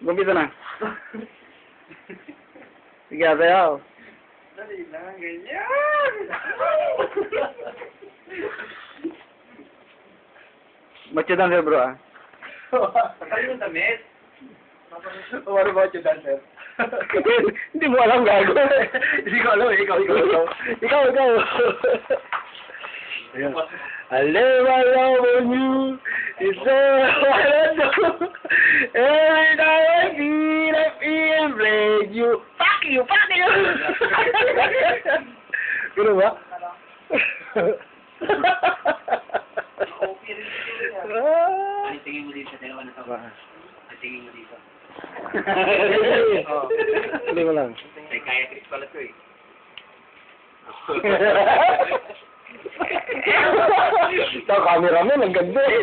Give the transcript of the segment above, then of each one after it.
Gumpisa na. Sige, sayaw. Dali lang, ganyan. Macho dancer bro ah. Saan yung damit? What about you, dancer? Hindi mo alam gago. Hindi ko alam, ikaw. Ikaw. Ayan. I lay my love on you. It's all I do. Every time I feel blame you. Fuck you. Gano'n ba? Ay, tingin mo dito sa dalawa na to. Ay, tingin mo dito. Hindi mo lang. Psychiatrist pala to eh. Ito, cameraman, ang ganda eh.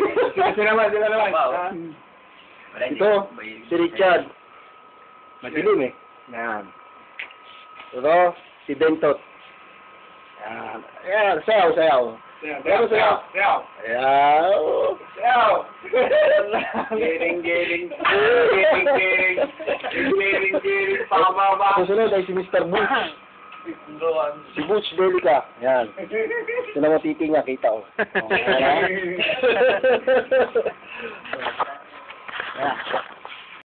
Sila naman. Ito, si Richard. Madilim eh. Yan. Ito, si Dentot. Yan. Yan, sayaw. Pero sayaw. Ayan. Gering. Susunod ay si Mr. Butch. Si Butch Delica. Yan. Ito na mo titi niya, kita oh. Ayan.